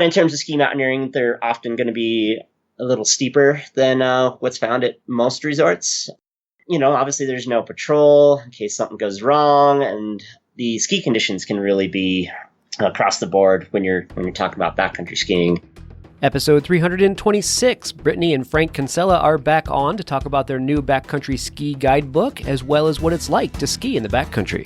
In terms of ski mountaineering, they're often going to be a little steeper than what's found at most resorts. Obviously there's no patrol in case something goes wrong, and the ski conditions can really be across the board when you're talking about backcountry skiing. Episode 326, Brittany and Frank Konsella are back on to talk about their new backcountry ski guidebook, as well as what it's like to ski in the backcountry.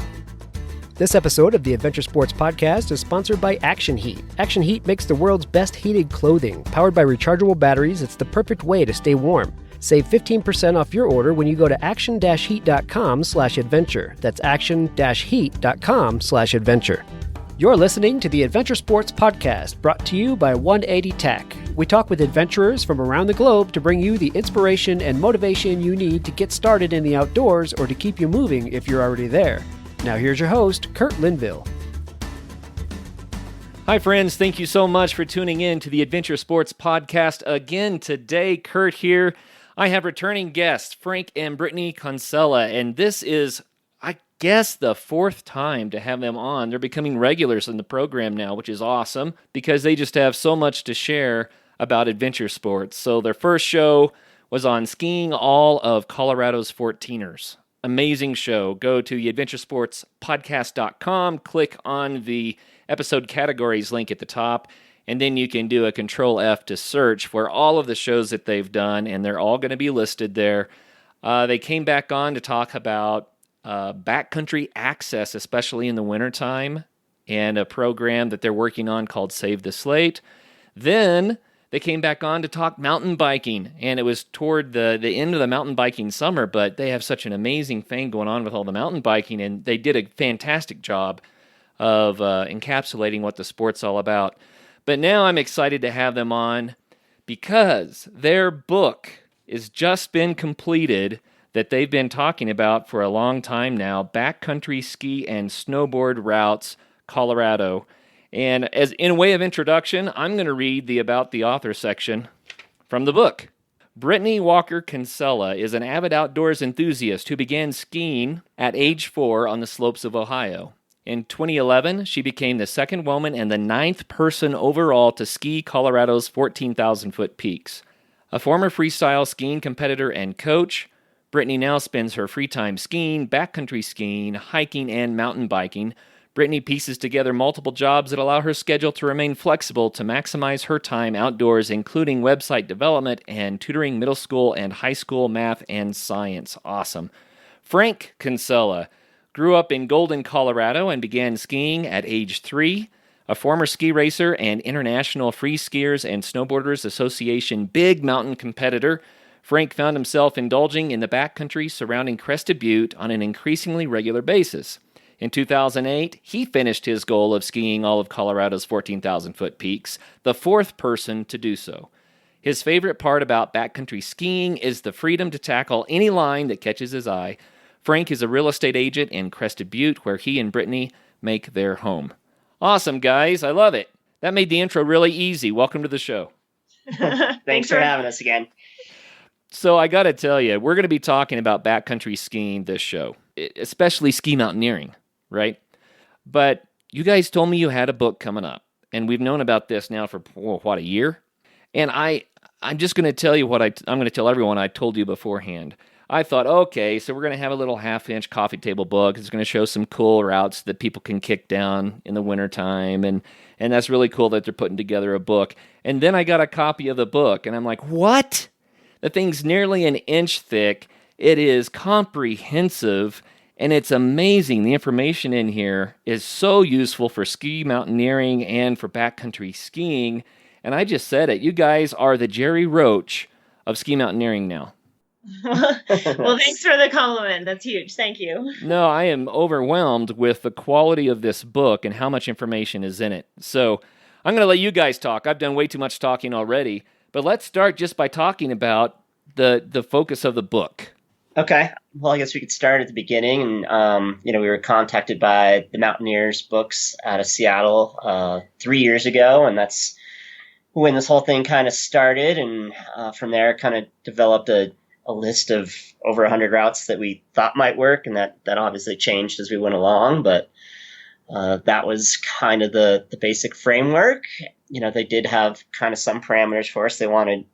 This episode of the Adventure Sports Podcast is sponsored by Action Heat. Action Heat makes the world's best heated clothing. Powered by rechargeable batteries, it's the perfect way to stay warm. Save 15% off your order when you go to action-heat.com/adventure. That's action-heat.com/adventure. You're listening to the Adventure Sports Podcast, brought to you by 180 Tech. We talk with adventurers from around the globe to bring you the inspiration and motivation you need to get started in the outdoors or to keep you moving if you're already there. Now here's your host, Kurt Linville. Hi friends, thank you so much for tuning in to the Adventure Sports Podcast again today. Kurt here. I have returning guests, Frank and Brittany Konsella, and this is, I guess, the fourth time to have them on. They're becoming regulars in the program now, which is awesome because they just have so much to share about adventure sports. So their first show was on skiing all of Colorado's 14ers. Amazing show. Go to theadventuresportspodcast.com, click on the episode categories link at the top, and then you can do a Control F to search for all of the shows that they've done, and they're all going to be listed there. They came back on to talk about backcountry access, especially in the wintertime, and a program that they're working on called Save the Slate. Then they came back on to talk mountain biking, and it was toward the end of the mountain biking summer, but they have such an amazing thing going on with all the mountain biking, and they did a fantastic job of encapsulating what the sport's all about. But now I'm excited to have them on because their book has just been completed that they've been talking about for a long time now, Backcountry Ski and Snowboard Routes, Colorado. And as in a way of introduction, I'm going to read the About the Author section from the book. Brittany Walker Konsella is an avid outdoors enthusiast who began skiing at age 4 on the slopes of Ohio. In 2011, she became the second woman and the 9th person overall to ski Colorado's 14,000-foot peaks. A former freestyle skiing competitor and coach, Brittany now spends her free time skiing, backcountry skiing, hiking, and mountain biking. Brittany pieces together multiple jobs that allow her schedule to remain flexible to maximize her time outdoors, including website development and tutoring middle school and high school math and science. Awesome. Frank Konsella grew up in Golden, Colorado, and began skiing at age 3. A former ski racer and International Free Skiers and Snowboarders Association Big Mountain competitor, Frank found himself indulging in the backcountry surrounding Crested Butte on an increasingly regular basis. In 2008, he finished his goal of skiing all of Colorado's 14,000-foot peaks, the 4th person to do so. His favorite part about backcountry skiing is the freedom to tackle any line that catches his eye. Frank is a real estate agent in Crested Butte, where he and Brittany make their home. Awesome, guys. I love it. That made the intro really easy. Welcome to the show. Thanks for having us again. So I got to tell you, we're going to be talking about backcountry skiing this show, especially ski mountaineering, right? But you guys told me you had a book coming up, and we've known about this now for, a year? And I'm just going to tell you what I'm going to tell everyone I told you beforehand. I thought, okay, so we're going to have a little half-inch coffee table book. It's going to show some cool routes that people can kick down in the wintertime, and that's really cool that they're putting together a book. And then I got a copy of the book, and I'm like, what? The thing's nearly an inch thick. It is comprehensive, and it's amazing. The information in here is so useful for ski mountaineering and for backcountry skiing. And I just said it. You guys are the Jerry Roach of ski mountaineering now. Well, thanks for the compliment. That's huge. Thank you. No, I am overwhelmed with the quality of this book and how much information is in it. So I'm going to let you guys talk. I've done way too much talking already. But let's start just by talking about the focus of the book. Okay. Well, I guess we could start at the beginning. And, we were contacted by the Mountaineers books out of Seattle 3 years ago. And that's when this whole thing kind of started. And from there, kind of developed a list of over 100 routes that we thought might work. And that obviously changed as we went along. But That was kind of the basic framework. They did have kind of some parameters for us. They wanted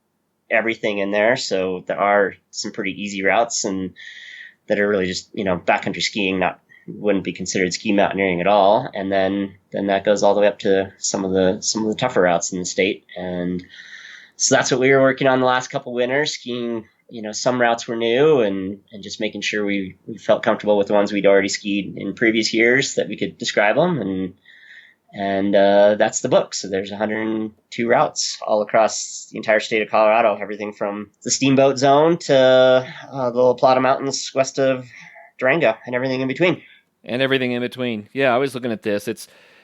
everything in there. So there are some pretty easy routes and that are really just, backcountry skiing, wouldn't be considered ski mountaineering at all. And then that goes all the way up to some of the tougher routes in the state. And so that's what we were working on the last couple winters, skiing. Some routes were new and just making sure we felt comfortable with the ones we'd already skied in previous years, that we could describe them. And that's the book. So there's 102 routes all across the entire state of Colorado, everything from the Steamboat Zone to the La Plata Mountains west of Durango and everything in between. And everything in between. Yeah, I was looking at this.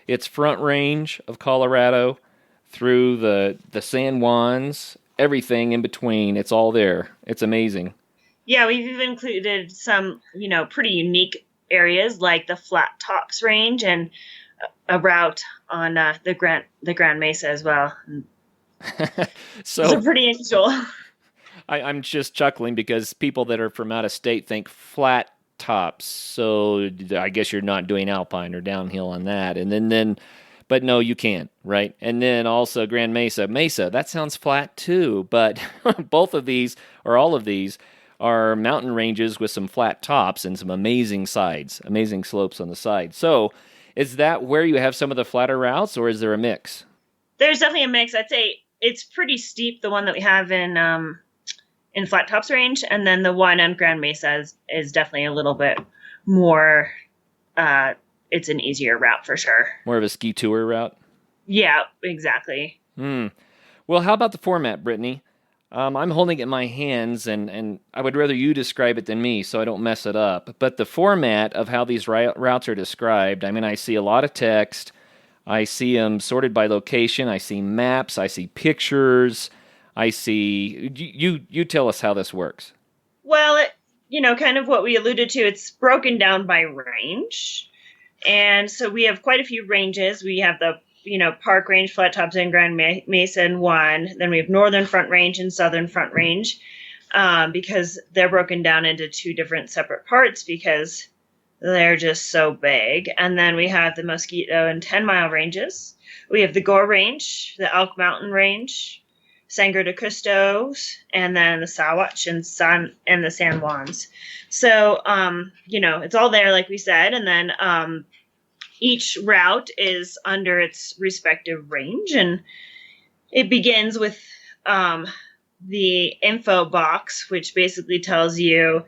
It's Front Range of Colorado through the San Juans, everything in between. It's all there. It's amazing. Yeah, we've even included some, pretty unique areas like the Flat Tops Range and a route on the Grand Mesa as well. So it's pretty unusual. I'm just chuckling because people that are from out of state think flat tops. So I guess you're not doing Alpine or downhill on that. And then but no, you can't, right? And then also Grand Mesa, that sounds flat too. But both of these, or all of these, are mountain ranges with some flat tops and some amazing sides, amazing slopes on the side. So is that where you have some of the flatter routes, or is there a mix? There's definitely a mix. I'd say it's pretty steep, the one that we have in Flat Tops Range, and then the one on Grand Mesa is definitely a little bit more. It's an easier route for sure. More of a ski tour route? Yeah, exactly. Well, how about the format, Brittany? I'm holding it in my hands, and I would rather you describe it than me so I don't mess it up. But the format of how these routes are described, I see a lot of text. I see them sorted by location. I see maps. I see pictures. I see... You tell us how this works. Well, kind of what we alluded to, it's broken down by range. And so we have quite a few ranges. We have the Park Range, Flat Tops, and Grand Mesa in one. Then we have Northern Front Range and Southern Front Range because they're broken down into two different separate parts because they're just so big. And then we have the Mosquito and 10 Mile ranges. We have the Gore Range, the Elk Mountain Range, Sangre de Cristos, and then the Sawatch and the San Juans. So, it's all there, like we said. And then each route is under its respective range, and it begins with the info box, which basically tells you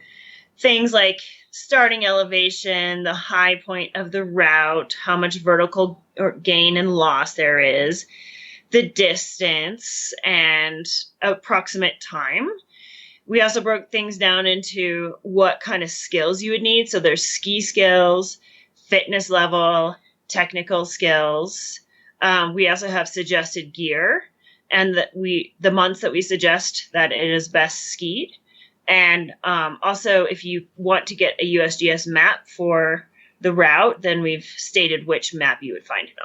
things like starting elevation, the high point of the route, how much vertical gain and loss there is, the distance, and approximate time. We also broke things down into what kind of skills you would need. So there's ski skills, fitness level, technical skills. We also have suggested gear and the months that we suggest that it is best skied. And also, if you want to get a USGS map for the route, then we've stated which map you would find it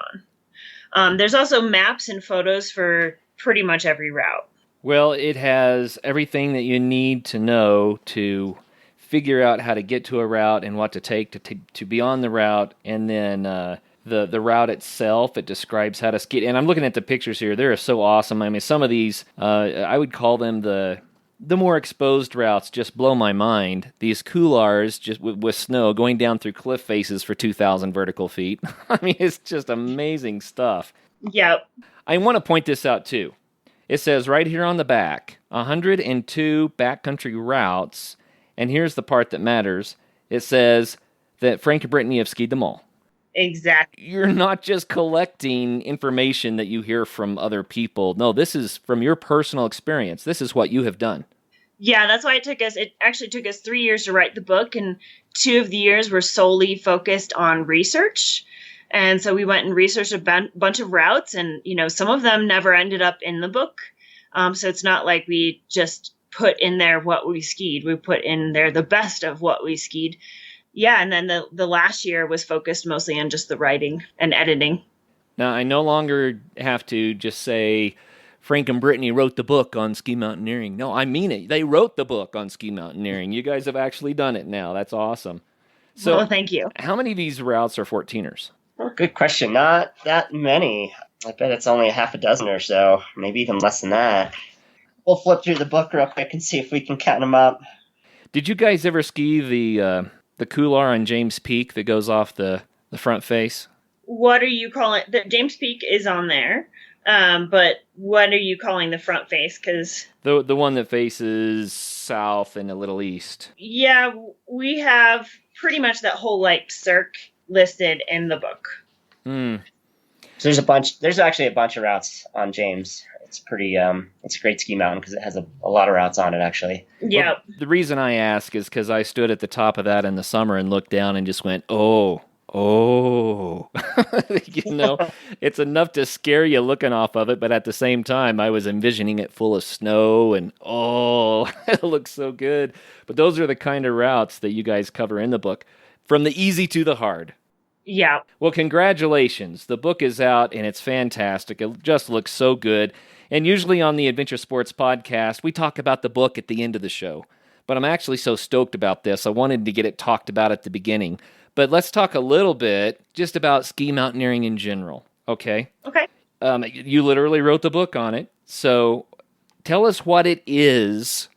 on. There's also maps and photos for pretty much every route. Well, it has everything that you need to know to figure out how to get to a route and what to take to be on the route, and then the route itself, it describes how to ski. And I'm looking at the pictures here. They're so awesome. Some of these, I would call them the more exposed routes just blow my mind. These couloirs just with snow going down through cliff faces for 2,000 vertical feet. It's just amazing stuff. Yep. I want to point this out too. It says right here on the back, 102 backcountry routes, and here's the part that matters. It says that Frank and Brittany have skied them all. Exactly. You're not just collecting information that you hear from other people. No, this is from your personal experience. This is what you have done. Yeah, that's why it actually took us 3 years to write the book, and 2 of the years were solely focused on research. And so we went and researched a bunch of routes, and, some of them never ended up in the book. So it's not like we just put in there what we skied. We put in there the best of what we skied. Yeah, and then the last year was focused mostly on just the writing and editing. Now, I no longer have to just say Frank and Brittany wrote the book on ski mountaineering. No, I mean it. They wrote the book on ski mountaineering. You guys have actually done it now. That's awesome. So, well, thank you. How many of these routes are 14ers? Oh, good question. Not that many. I bet it's only a half a dozen or so, maybe even less than that. We'll flip through the book real quick and see if we can count them up. Did you guys ever ski the couloir on James Peak that goes off the front face? What are you calling the James Peak is on there? But what are you calling the front face? Because The one that faces south and a little east. yeah, we have pretty much that whole like cirque listed in the book. Hmm. So there's actually a bunch of routes on James. It's it's a great ski mountain because it has a lot of routes on it, actually. Yeah. Well, the reason I ask is because I stood at the top of that in the summer and looked down and just went, oh. It's enough to scare you looking off of it, but at the same time, I was envisioning it full of snow and, it looks so good. But those are the kind of routes that you guys cover in the book, from the easy to the hard. Yeah. Well, congratulations. The book is out, and it's fantastic. It just looks so good. And usually on the Adventure Sports Podcast, we talk about the book at the end of the show. But I'm actually so stoked about this, I wanted to get it talked about at the beginning. But let's talk a little bit just about ski mountaineering in general, okay? Okay. You literally wrote the book on it. So tell us what it is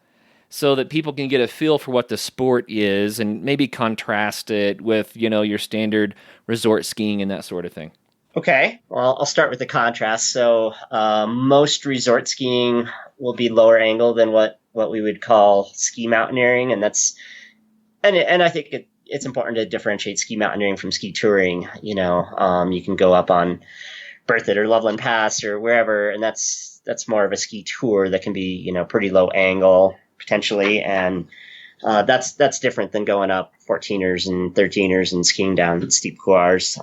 so that people can get a feel for what the sport is and maybe contrast it with, your standard resort skiing and that sort of thing. Okay, well, I'll start with the contrast. So most resort skiing will be lower angle than what we would call ski mountaineering, and I think it's important to differentiate ski mountaineering from ski touring. You can go up on Berthoud or Loveland Pass or wherever, and that's more of a ski tour that can be pretty low angle potentially, and that's different than going up 14ers and 13ers and skiing down steep couloirs.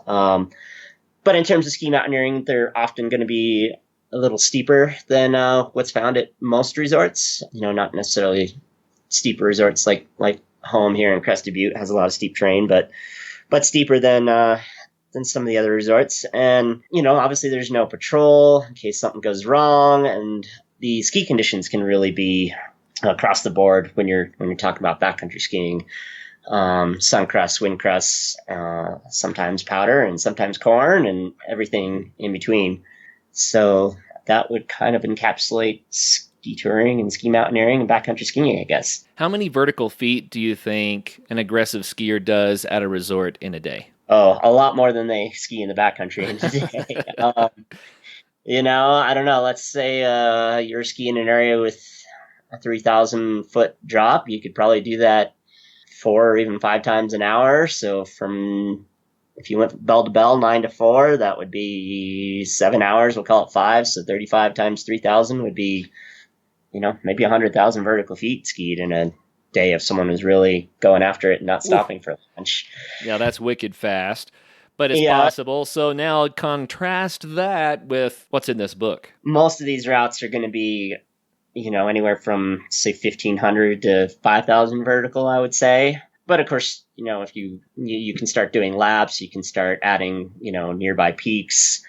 But in terms of ski mountaineering, they're often going to be a little steeper than what's found at most resorts. Not necessarily steeper resorts like home here in Crested Butte has a lot of steep terrain, but steeper than some of the other resorts. And obviously there's no patrol in case something goes wrong, and the ski conditions can really be across the board when you're talking about backcountry skiing. Sun crust, wind crust, sometimes powder and sometimes corn, and everything in between. So that would kind of encapsulate ski touring and ski mountaineering and backcountry skiing, I guess. How many vertical feet do you think an aggressive skier does at a resort in a day? Oh, a lot more than they ski in the backcountry in a day. I don't know. Let's say you're skiing an area with a 3,000 foot drop. You could probably do that 4 or even 5 times an hour. So if you went bell to bell, 9 to 4, that would be 7 hours. We'll call it 5. So 35 times 3,000 would be, maybe 100,000 vertical feet skied in a day if someone was really going after it and not stopping for lunch. Yeah, that's wicked fast, but it's possible. So now contrast that with what's in this book. Most of these routes are going to be anywhere from, say, 1,500 to 5,000 vertical, I would say. But of course, if you can start doing laps, you can start adding, nearby peaks.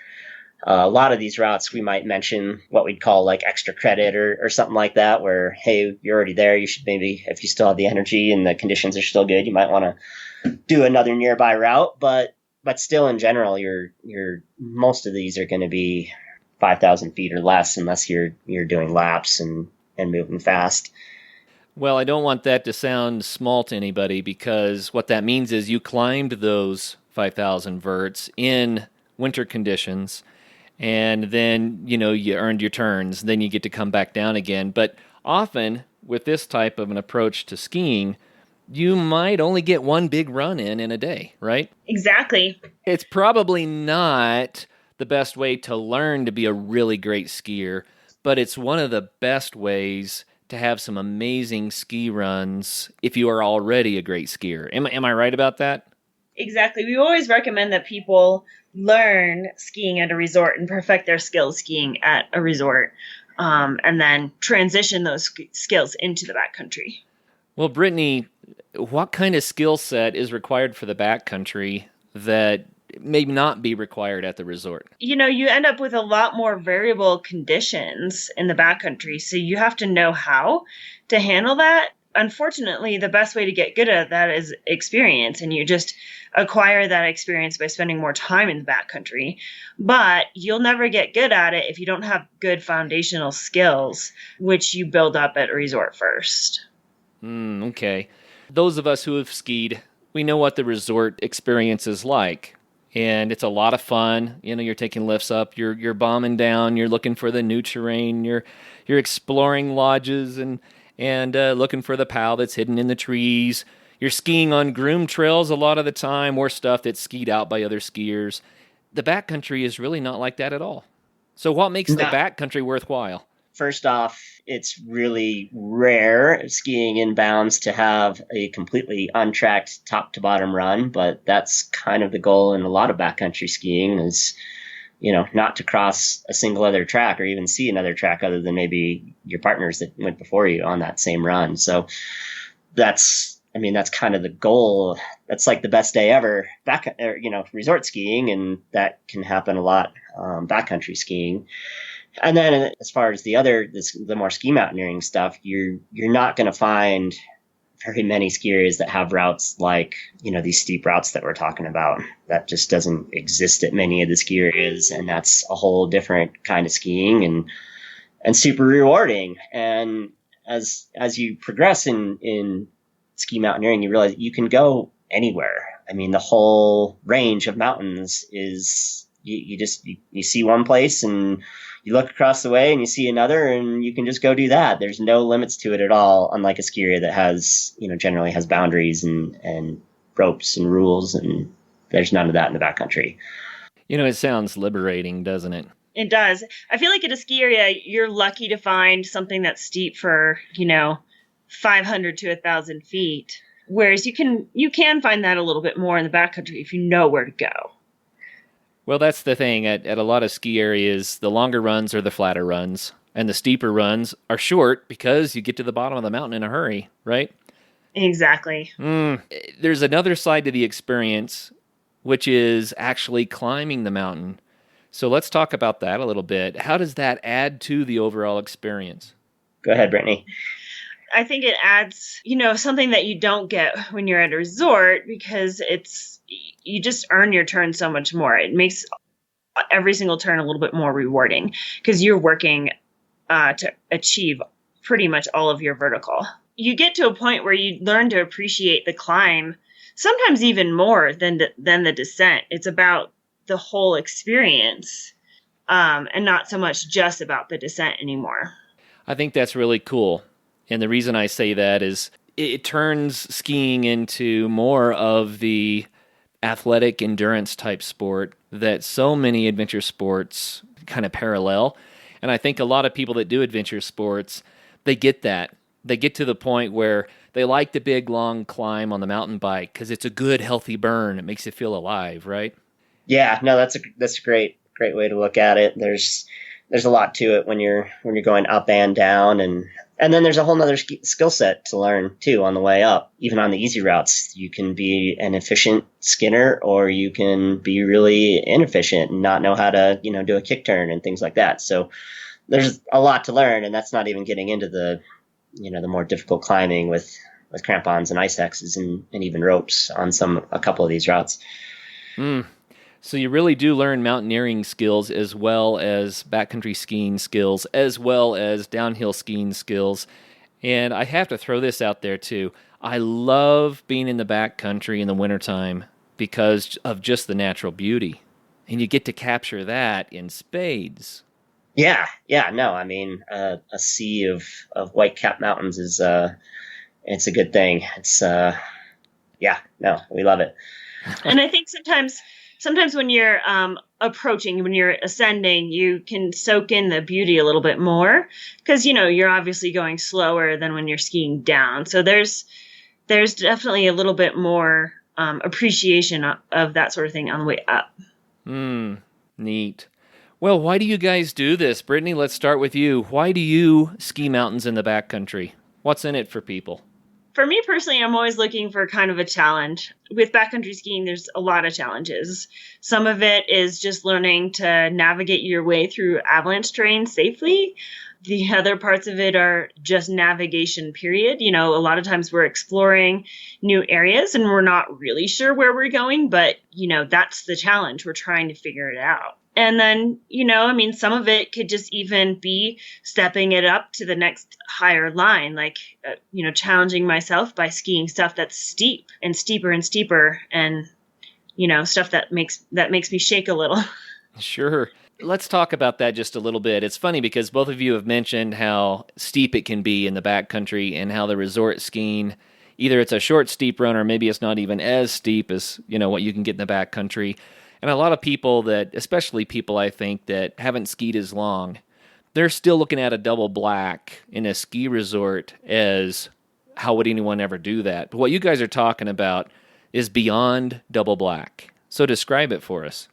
A lot of these routes, we might mention what we'd call like extra credit or something like that, where, hey, you're already there. You should maybe, if you still have the energy and the conditions are still good, you might want to do another nearby route. But still, in general, most of these are going to be 5,000 feet or less, unless you're doing laps and moving fast. Well, I don't want that to sound small to anybody, because what that means is you climbed those 5,000 verts in winter conditions, and then, you earned your turns. Then you get to come back down again. But often, with this type of an approach to skiing, you might only get one big run in a day, right? Exactly. It's probably not the best way to learn to be a really great skier, but it's one of the best ways to have some amazing ski runs if you are already a great skier. Am I right about that? Exactly. We always recommend that people learn skiing at a resort and perfect their skills skiing at a resort, and then transition those skills into the backcountry. Well, Brittany, what kind of skill set is required for the backcountry that may not be required at the resort? You end up with a lot more variable conditions in the backcountry, so you have to know how to handle that unfortunately, the best way to get good at that is experience, and you just acquire that experience by spending more time in the backcountry. But you'll never get good at it if you don't have good foundational skills, which you build up at a resort first. Okay. Those of us who have skied, we know what the resort experience is like. And it's a lot of fun. You're taking lifts up, you're bombing down, you're looking for the new terrain, you're exploring lodges and looking for the POW that's hidden in the trees. You're skiing on groomed trails a lot of the time, or stuff that's skied out by other skiers. The backcountry is really not like that at all. So what makes the backcountry worthwhile? First off, it's really rare skiing inbounds to have a completely untracked top to bottom run, but that's kind of the goal in a lot of backcountry skiing is, not to cross a single other track or even see another track other than maybe your partners that went before you on that same run. So that's kind of the goal. That's like the best day ever resort skiing, and that can happen a lot backcountry skiing. And then as far as the more ski mountaineering stuff, you're not going to find very many ski areas that have routes like, these steep routes that we're talking about. That just doesn't exist at many of the ski areas. And that's a whole different kind of skiing and super rewarding. And as you progress in ski mountaineering, you realize you can go anywhere. I mean, the whole range of mountains is you see one place and you look across the way and you see another, and you can just go do that. There's no limits to it at all, unlike a ski area that has, generally has boundaries and ropes and rules, and there's none of that in the backcountry. It sounds liberating, doesn't it? It does. I feel like at a ski area, you're lucky to find something that's steep for, 500 to 1,000 feet, whereas you can find that a little bit more in the backcountry if you know where to go. Well, that's the thing. At a lot of ski areas, the longer runs are the flatter runs, and the steeper runs are short because you get to the bottom of the mountain in a hurry, right? Exactly. There's another side to the experience, which is actually climbing the mountain. So let's talk about that a little bit. How does that add to the overall experience? Go ahead, Brittany. I think it adds, something that you don't get when you're at a resort, because you just earn your turn so much more. It makes every single turn a little bit more rewarding because you're working to achieve pretty much all of your vertical. You get to a point where you learn to appreciate the climb, sometimes even more than the descent. It's about the whole experience, and not so much just about the descent anymore. I think that's really cool. And the reason I say that is it turns skiing into more of the athletic endurance type sport that so many adventure sports kind of parallel. And I think a lot of people that do adventure sports, they get that. They get to the point where they like the big, long climb on the mountain bike because it's a good, healthy burn. It makes you feel alive, right? Yeah, no, that's a great way to look at it. There's a lot to it when you're going up and down, and then there's a whole nother skill set to learn too on the way up. Even on the easy routes, you can be an efficient skinner, or you can be really inefficient and not know how to, do a kick turn and things like that. So there's a lot to learn, and that's not even getting into the more difficult climbing with crampons and ice axes and even ropes on a couple of these routes. So you really do learn mountaineering skills as well as backcountry skiing skills, as well as downhill skiing skills. And I have to throw this out there too. I love being in the backcountry in the wintertime because of just the natural beauty. And you get to capture that in spades. Yeah, no, I mean, a sea of white-capped mountains is, it's a good thing. It's, we love it. And I think sometimes when you're when you're ascending, you can soak in the beauty a little bit more because, you're obviously going slower than when you're skiing down. So there's definitely a little bit more appreciation of that sort of thing on the way up. Neat. Well, why do you guys do this? Brittany, let's start with you. Why do you ski mountains in the backcountry? What's in it for people? For me personally, I'm always looking for kind of a challenge. With backcountry skiing, there's a lot of challenges. Some of it is just learning to navigate your way through avalanche terrain safely. the other parts of it are just navigation, period. You know, a lot of times we're exploring new areas and we're not really sure where we're going, but, you know, that's the challenge. We're trying to figure it out. And then, you know, I mean, some of it could just even be stepping it up to the next higher line, like, you know, challenging myself by skiing stuff that's steep and steeper and steeper, and, you know, stuff that makes me shake a little. Sure. Let's talk about that just a little bit. It's funny because both of you have mentioned how steep it can be in the backcountry and how the resort skiing, either it's a short steep run or maybe it's not even as steep as, you know, what you can get in the backcountry. And a lot of people that, especially people I think that haven't skied as long, they're still looking at a double black in a ski resort as how would anyone ever do that? But what you guys are talking about is beyond double black. So describe it for us.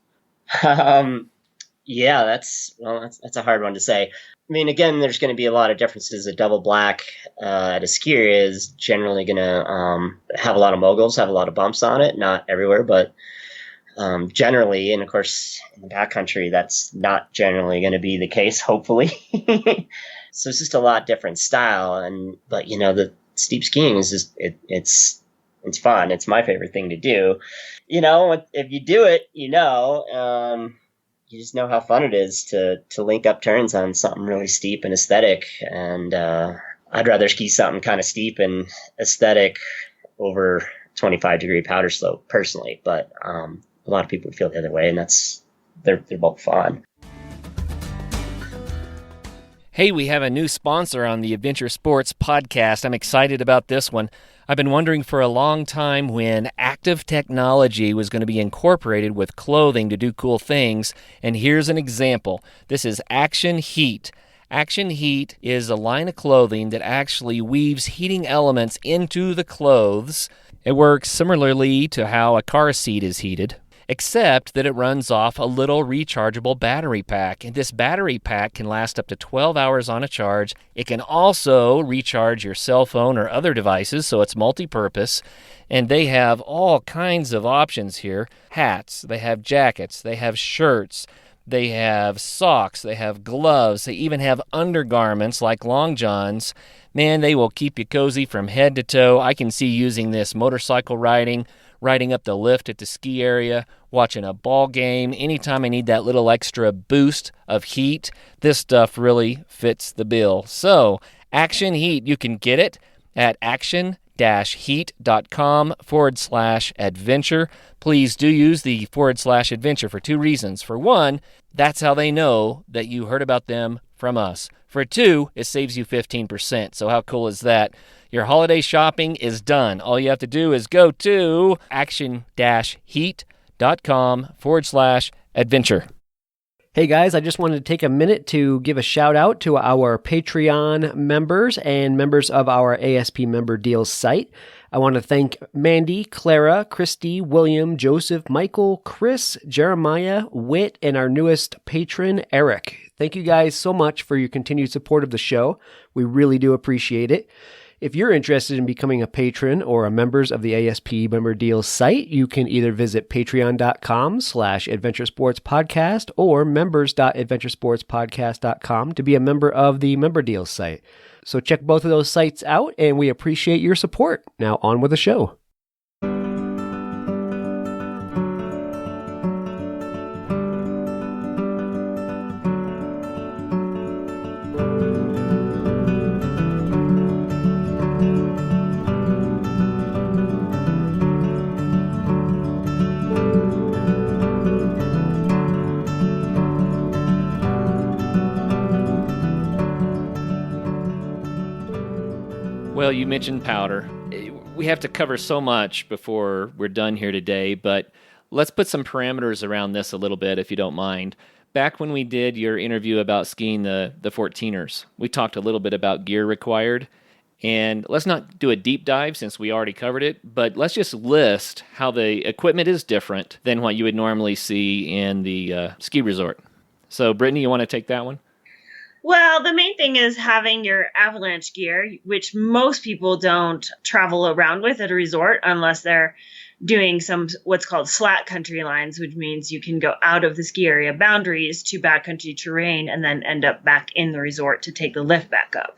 Yeah, that's a hard one to say. I mean, again, there's going to be a lot of differences. A double black at a skier is generally going to have a lot of moguls, have a lot of bumps on it. Not everywhere, but generally, and of course, in the backcountry, that's not generally going to be the case, hopefully. So it's just a lot different style. But you know, the steep skiing is just, it's fun. It's my favorite thing to do. You know, if you do it, you know, you just know how fun it is to link up turns on something really steep and aesthetic. And I'd rather ski something kind of steep and aesthetic over 25-degree powder slope personally. But a lot of people feel the other way, and they're both fun. Hey, we have a new sponsor on the Adventure Sports podcast. I'm excited about this one. I've been wondering for a long time when active technology was going to be incorporated with clothing to do cool things, and here's an example. This is Action Heat. Action Heat is a line of clothing that actually weaves heating elements into the clothes. It works similarly to how a car seat is heated, except that it runs off a little rechargeable battery pack. And this battery pack can last up to 12 hours on a charge. It can also recharge your cell phone or other devices, so it's multi-purpose. And they have all kinds of options here. Hats, they have jackets, they have shirts, they have socks, they have gloves, they even have undergarments like long johns. Man, they will keep you cozy from head to toe. I can see using this motorcycle riding up the lift at the ski area, watching a ball game. Anytime I need that little extra boost of heat, this stuff really fits the bill. So, Action Heat, you can get it at action-heat.com/adventure. Please do use the /adventure for two reasons. For one, that's how they know that you heard about them from us. For two, it saves you 15%. So how cool is that? Your holiday shopping is done. All you have to do is go to action-heat.com/adventure. Hey guys, I just wanted to take a minute to give a shout out to our Patreon members and members of our ASP member deals site. I want to thank Mandy, Clara, Christy, William, Joseph, Michael, Chris, Jeremiah, Whit, and our newest patron, Eric. Thank you guys so much for your continued support of the show. We really do appreciate it. If you're interested in becoming a patron or a members of the ASP member deals site, you can either visit patreon.com/adventuresportspodcast or members.adventuresportspodcast.com to be a member of the member deals site. So check both of those sites out, and we appreciate your support. Now on with the show. Well, you mentioned powder. We have to cover so much before we're done here today, but let's put some parameters around this a little bit, if you don't mind. Back when we did your interview about skiing the 14ers, we talked a little bit about gear required, and let's not do a deep dive since we already covered it, but let's just list how the equipment is different than what you would normally see in the ski resort. So, Brittany, you want to take that one? Well, the main thing is having your avalanche gear, which most people don't travel around with at a resort unless they're doing some what's called slack country lines, which means you can go out of the ski area boundaries to backcountry terrain and then end up back in the resort to take the lift back up.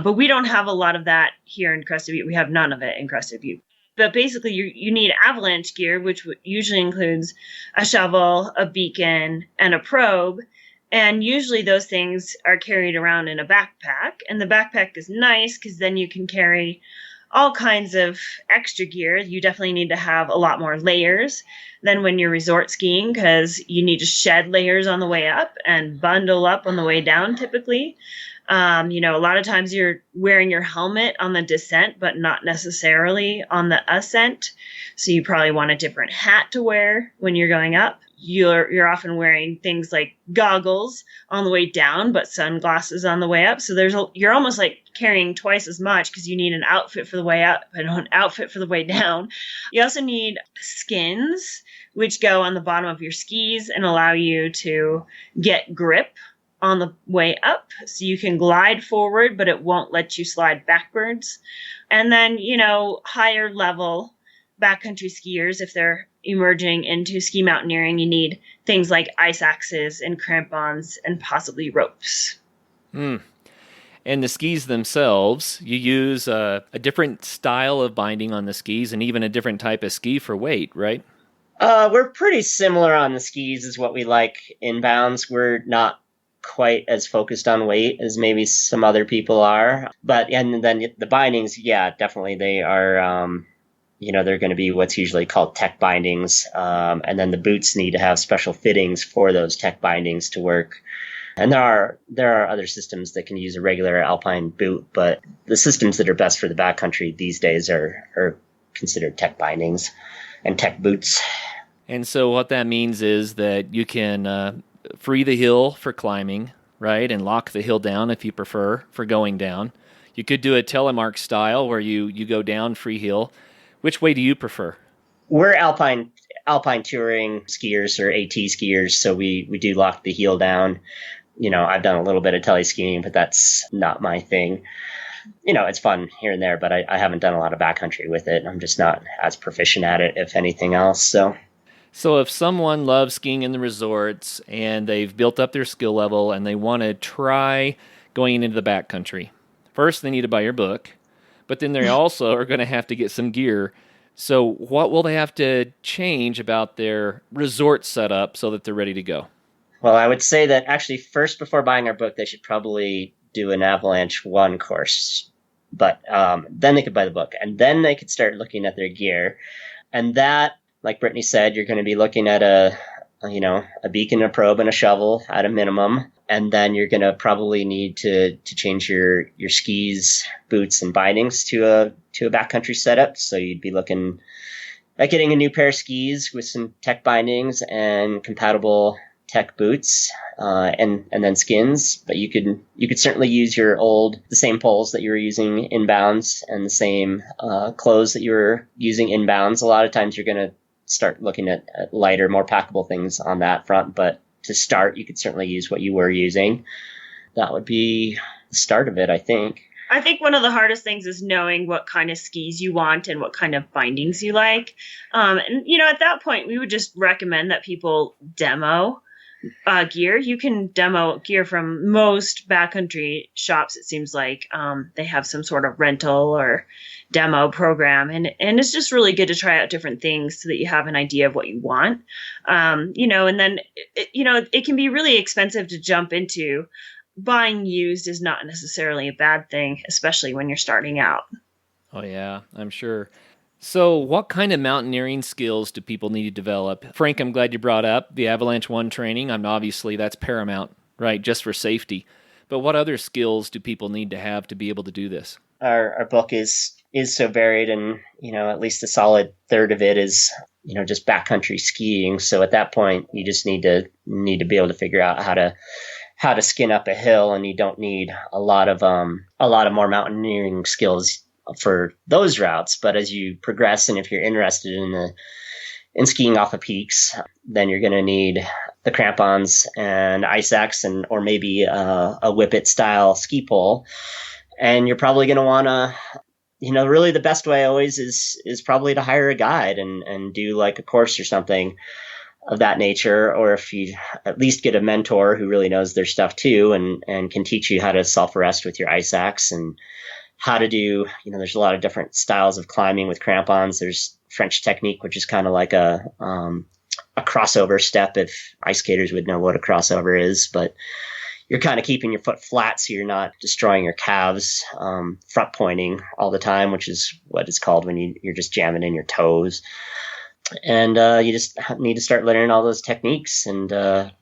But we don't have a lot of that here in Crested Butte. We have none of it in Crested Butte. But basically, you need avalanche gear, which usually includes a shovel, a beacon, and a probe. And usually those things are carried around in a backpack. And the backpack is nice because then you can carry all kinds of extra gear. You definitely need to have a lot more layers than when you're resort skiing because you need to shed layers on the way up and bundle up on the way down typically. A lot of times you're wearing your helmet on the descent, but not necessarily on the ascent. So you probably want a different hat to wear when you're going up. You're often wearing things like goggles on the way down, but sunglasses on the way up. So you're almost like carrying twice as much because you need an outfit for the way up and an outfit for the way down. You also need skins, which go on the bottom of your skis and allow you to get grip on the way up so you can glide forward, but it won't let you slide backwards. And then, higher level backcountry skiers, if they're emerging into ski mountaineering, you need things like ice axes and crampons and possibly ropes. And the skis themselves, you use a different style of binding on the skis and even a different type of ski for weight, right? We're pretty similar on the skis as what we like inbounds. We're not quite as focused on weight as maybe some other people are. But, and then the bindings, yeah, definitely they are, they're going to be what's usually called tech bindings. And then the boots need to have special fittings for those tech bindings to work. And there are other systems that can use a regular Alpine boot, but the systems that are best for the backcountry these days are considered tech bindings and tech boots. And so what that means is that you can free the hill for climbing, right, and lock the hill down if you prefer for going down. You could do a telemark style where you go down free hill. Which way do you prefer? We're Alpine touring skiers or AT skiers, so we do lock the heel down. I've done a little bit of tele skiing, but that's not my thing. It's fun here and there, but I haven't done a lot of backcountry with it. I'm just not as proficient at it, if anything else. So if someone loves skiing in the resorts and they've built up their skill level and they want to try going into the backcountry, first they need to buy your book, but then they also are going to have to get some gear. So what will they have to change about their resort setup so that they're ready to go? Well, I would say that actually first, before buying our book, they should probably do an Avalanche 1 course. But then they could buy the book, and then they could start looking at their gear. And that, like Brittany said, you're going to be looking at a beacon, a probe, and a shovel at a minimum. And then you're going to probably need to change your skis, boots, and bindings to a backcountry setup. So you'd be looking at getting a new pair of skis with some tech bindings and compatible tech boots, and then skins. But you could certainly use the same poles that you were using inbounds and the same clothes that you were using inbounds. A lot of times you're going to start looking at lighter, more packable things on that front. But to start, you could certainly use what you were using. That would be the start of it, I think. I think one of the hardest things is knowing what kind of skis you want and what kind of bindings you like. And at that point, we would just recommend that people demo gear. You can demo gear from most backcountry shops. It seems like they have some sort of rental or demo program, and it's just really good to try out different things so that you have an idea of what you want. And then it can be really expensive to jump into. Buying used is not necessarily a bad thing, especially when you're starting out. Oh yeah, I'm sure. So what kind of mountaineering skills do people need to develop? Frank, I'm glad you brought up the Avalanche 1 training. Obviously that's paramount, right, just for safety. But what other skills do people need to have to be able to do this? Our book is so varied, and at least a solid third of it is just backcountry skiing. So at that point, you just need to be able to figure out how to skin up a hill, and you don't need a lot of more mountaineering skills for those routes. But as you progress, and if you're interested in skiing off of peaks, then you're going to need the crampons and ice axe, or maybe a whippet style ski pole. And you're probably going to want really the best way always is probably to hire a guide and do like a course or something of that nature, or if you at least get a mentor who really knows their stuff too, and can teach you how to self-arrest with your ice axe and how to do, there's a lot of different styles of climbing with crampons. There's French technique, which is kind of like a crossover step, if ice skaters would know what a crossover is, but you're kind of keeping your foot flat so you're not destroying your calves, front pointing all the time, which is what it's called when you're just jamming in your toes. And you just need to start learning all those techniques and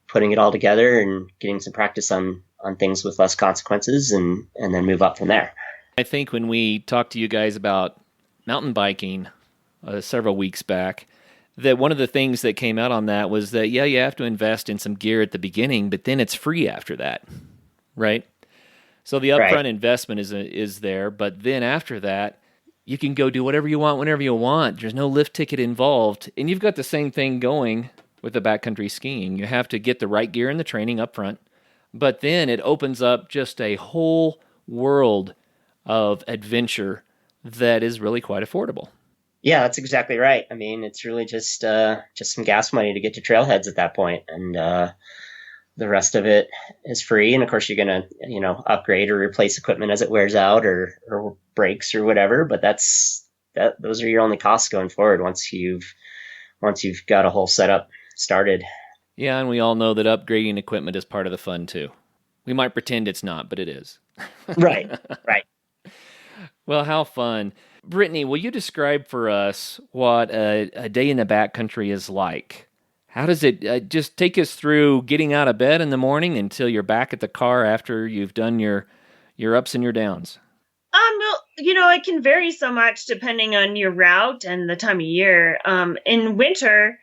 putting it all together and getting some practice on things with less consequences, and then move up from there. I think when we talked to you guys about mountain biking several weeks back, that one of the things that came out on that was that, you have to invest in some gear at the beginning, but then it's free after that, right? So the upfront investment is there, but then after that, you can go do whatever you want whenever you want. There's no lift ticket involved. And you've got the same thing going with the backcountry skiing. You have to get the right gear in the training up front, but then it opens up just a whole world of adventure that is really quite affordable. Yeah, that's exactly right. I mean, it's really just some gas money to get to trailheads at that point, and the rest of it is free. And of course, you're gonna upgrade or replace equipment as it wears out or breaks or whatever. But those are your only costs going forward once you've got a whole setup started. Yeah, and we all know that upgrading equipment is part of the fun too. We might pretend it's not, but it is. Right. Well, how fun. Brittany, will you describe for us what a day in the backcountry is like? How does it just take us through getting out of bed in the morning until you're back at the car after you've done your ups and your downs? Well, it can vary so much depending on your route and the time of year. In winter,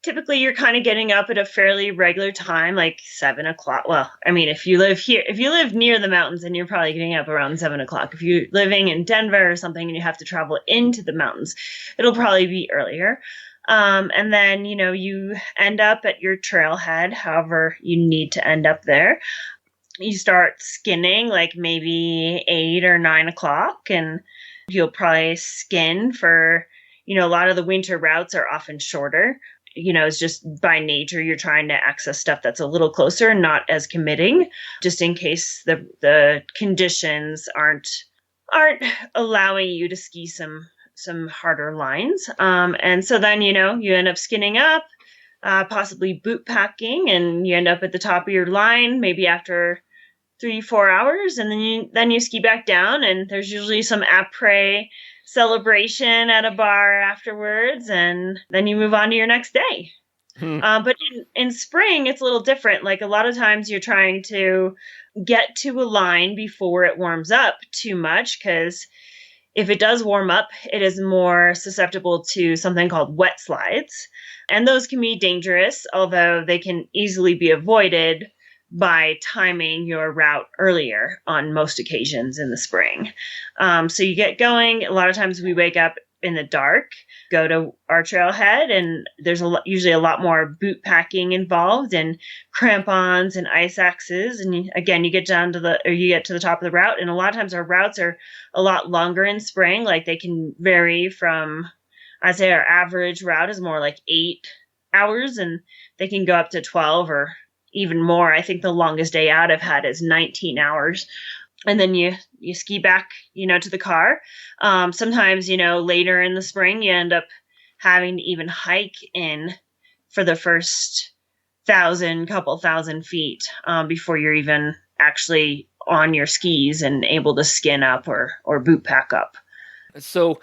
typically you're kind of getting up at a fairly regular time, like 7:00. Well, I mean, if you live near the mountains, then you're probably getting up around 7:00. If you're living in Denver or something and you have to travel into the mountains, it'll probably be earlier. And then, you end up at your trailhead, however you need to end up there. You start skinning like maybe 8 or 9:00, and you'll probably skin for, a lot of the winter routes are often shorter. It's just by nature, you're trying to access stuff that's a little closer and not as committing, just in case the conditions aren't allowing you to ski some harder lines. And so then, you end up skinning up, possibly boot packing, and you end up at the top of your line, maybe after 3-4 hours. And then you ski back down, and there's usually some après celebration at a bar afterwards, and then you move on to your next day. But in spring, it's a little different. Like a lot of times you're trying to get to a line before it warms up too much, because if it does warm up, it is more susceptible to something called wet slides. And those can be dangerous, although they can easily be avoided by timing your route earlier on most occasions in the spring. So you get going. A lot of times we wake up in the dark, go to our trailhead, and there's usually a lot more boot packing involved, and crampons and ice axes. And again, you get to the top of the route, and a lot of times our routes are a lot longer in spring. Like they can vary from, I'd say our average route is more like 8 hours, and they can go up to 12 or even more. I think the longest day out I've had is 19 hours. And then you ski back, to the car. Sometimes, later in the spring, you end up having to even hike in for the first couple thousand feet before you're even actually on your skis and able to skin up or boot pack up. So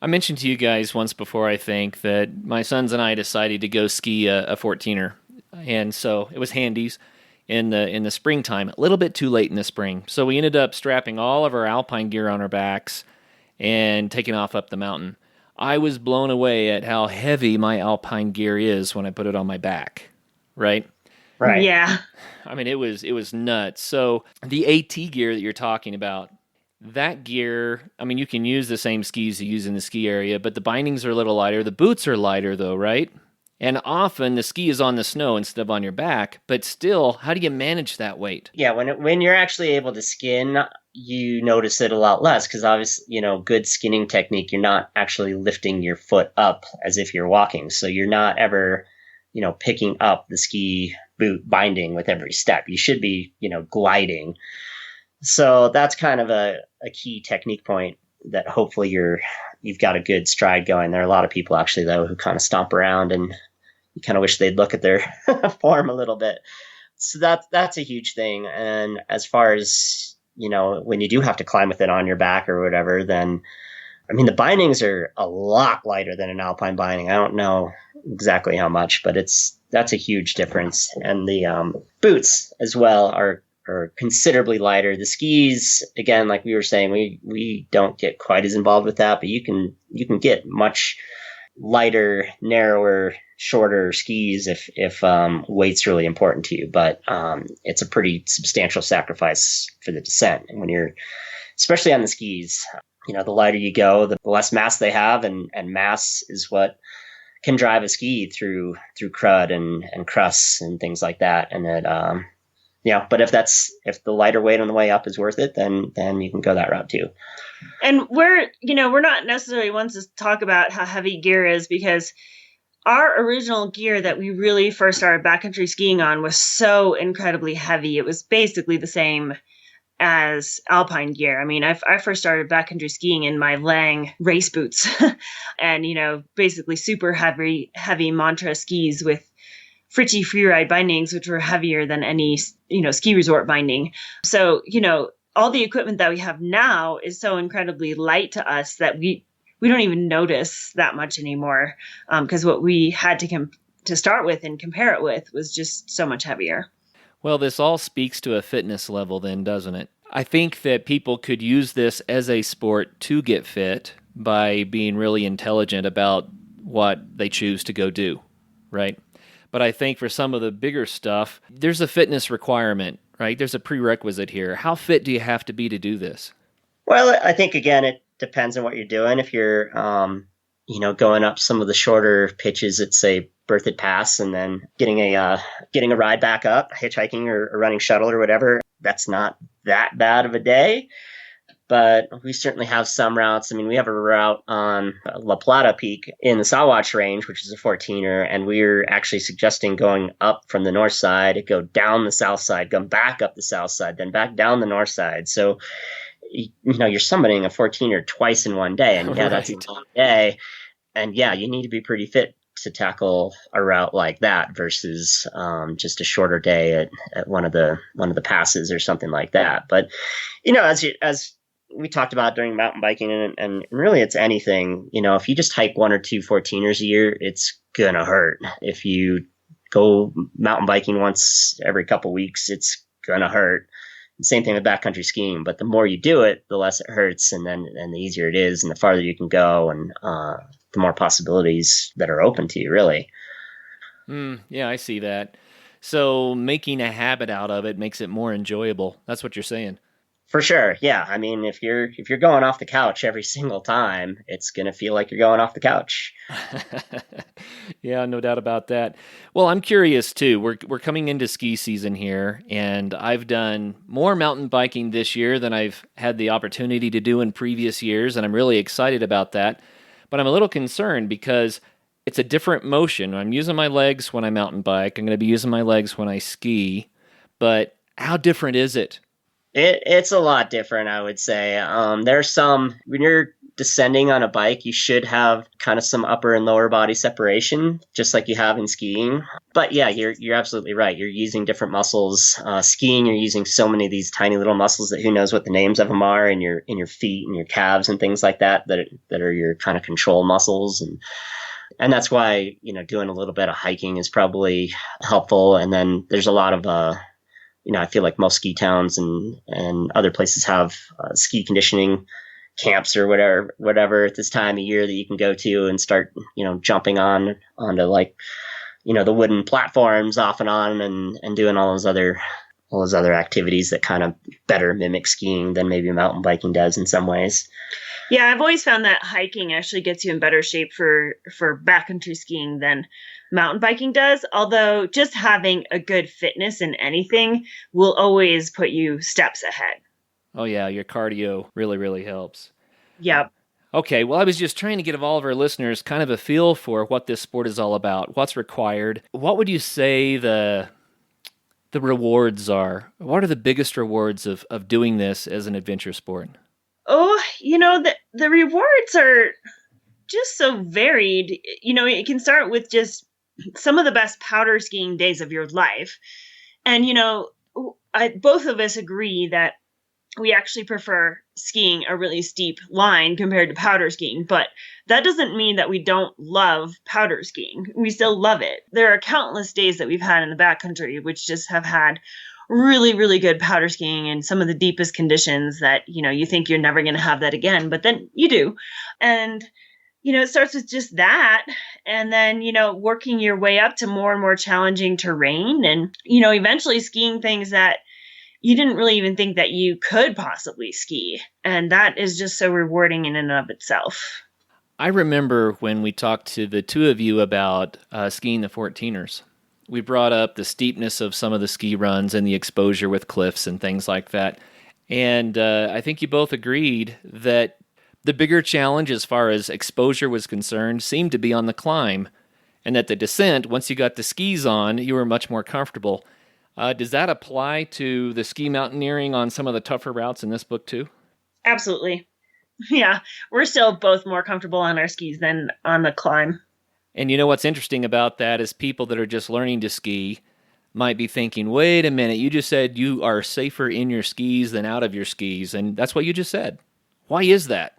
I mentioned to you guys once before, I think, that my sons and I decided to go ski a 14er. And so it was handies in the springtime, a little bit too late in the spring. So we ended up strapping all of our Alpine gear on our backs and taking off up the mountain. I was blown away at how heavy my Alpine gear is when I put it on my back, right? Right. Yeah. I mean, it was nuts. So the AT gear that you're talking about, that gear, I mean, you can use the same skis you use in the ski area, but the bindings are a little lighter. The boots are lighter, though, right? And often the ski is on the snow instead of on your back, but still, how do you manage that weight? Yeah, when you're actually able to skin, you notice it a lot less because obviously, good skinning technique, you're not actually lifting your foot up as if you're walking. So you're not ever, picking up the ski boot binding with every step. You should be, gliding. So that's kind of a key technique point that hopefully you've got a good stride going. There are a lot of people actually though who kind of stomp around and you kind of wish they'd look at their form a little bit. So that's a huge thing. And as far as, when you do have to climb with it on your back or whatever, then, the bindings are a lot lighter than an Alpine binding. I don't know exactly how much, but that's a huge difference. And the boots as well are considerably lighter. The skis, again, like we were saying, we don't get quite as involved with that, but you can get much lighter, narrower, shorter skis if weight's really important to you. But it's a pretty substantial sacrifice for the descent. And when you're, especially on the skis, the lighter you go, the less mass they have, and mass is what can drive a ski through crud and crusts and things like that. And it, but if the lighter weight on the way up is worth it, then you can go that route too. And we're not necessarily ones to talk about how heavy gear is, because our original gear that we really first started backcountry skiing on was so incredibly heavy. It was basically the same as Alpine gear. I first started backcountry skiing in my Lang race boots and, basically super heavy Mantra skis with Fritchie freeride bindings, which were heavier than any, ski resort binding. So, all the equipment that we have now is so incredibly light to us that we don't even notice that much anymore. Because what we had to start with and compare it with was just so much heavier. Well, this all speaks to a fitness level then, doesn't it? I think that people could use this as a sport to get fit by being really intelligent about what they choose to go do, right? But I think for some of the bigger stuff, there's a fitness requirement, right? There's a prerequisite here. How fit do you have to be to do this? Well, I think, again, it depends on what you're doing. If you're, going up some of the shorter pitches at, say, Berthoud Pass and then getting a ride back up, hitchhiking or running shuttle or whatever, that's not that bad of a day. But we certainly have some routes. We have a route on La Plata Peak in the Sawatch Range, which is a 14er, and we're actually suggesting going up from the north side, go down the south side, come back up the south side, then back down the north side. So, you're summiting a 14er twice in one day, and yeah, that's a long day. And yeah, you need to be pretty fit to tackle a route like that versus just a shorter day at one of the passes or something like that. But as we talked about during mountain biking and really it's anything, if you just hike 1 or 2 14ers a year, it's gonna hurt. If you go mountain biking once every couple weeks, it's gonna hurt. Same thing with backcountry skiing, but the more you do it, the less it hurts, and the easier it is, and the farther you can go, and the more possibilities that are open to you, really. Yeah, I see that. So making a habit out of it makes it more enjoyable. That's what you're saying. For sure, yeah. If you're going off the couch every single time, it's gonna feel like you're going off the couch. Yeah, no doubt about that. Well, I'm curious too. We're coming into ski season here, and I've done more mountain biking this year than I've had the opportunity to do in previous years, and I'm really excited about that. But I'm a little concerned because it's a different motion. I'm using my legs when I mountain bike. I'm going to be using my legs when I ski. But how different is it? It's a lot different, I would say. There's some, when you're descending on a bike, you should have kind of some upper and lower body separation, just like you have in skiing. But yeah, you're absolutely right. You're using different muscles. Skiing, you're using so many of these tiny little muscles that who knows what the names of them are in your feet and your calves and things like that are your kind of control muscles. And that's why, doing a little bit of hiking is probably helpful. And then there's a lot of, I feel like most ski towns and other places have ski conditioning camps or whatever at this time of year that you can go to and start, jumping onto like, the wooden platforms off and on and doing all those other all those other activities that kind of better mimic skiing than maybe mountain biking does in some ways. Yeah, I've always found that hiking actually gets you in better shape for backcountry skiing than mountain biking does. Although just having a good fitness in anything will always put you steps ahead. Oh, yeah, your cardio really, really helps. Yep. Okay, well, I was just trying to give all of our listeners kind of a feel for what this sport is all about, what's required. What would you say the rewards are? What are the biggest rewards of doing this as an adventure sport? Oh, the rewards are just so varied. It can start with just some of the best powder skiing days of your life. And, both of us agree that we actually prefer skiing a really steep line compared to powder skiing, but that doesn't mean that we don't love powder skiing. We still love it. There are countless days that we've had in the backcountry which just have had really, really good powder skiing in some of the deepest conditions that, you think you're never going to have that again, but then you do. And, it starts with just that. And then, working your way up to more and more challenging terrain and, eventually skiing things that you didn't really even think that you could possibly ski. And that is just so rewarding in and of itself. I remember when we talked to the two of you about skiing the 14ers. We brought up the steepness of some of the ski runs and the exposure with cliffs and things like that. And I think you both agreed that the bigger challenge as far as exposure was concerned seemed to be on the climb, and that the descent, once you got the skis on, you were much more comfortable. Does that apply to the ski mountaineering on some of the tougher routes in this book too? Absolutely. Yeah, we're still both more comfortable on our skis than on the climb. And what's interesting about that is people that are just learning to ski might be thinking, wait a minute, you just said you are safer in your skis than out of your skis. And that's what you just said. Why is that?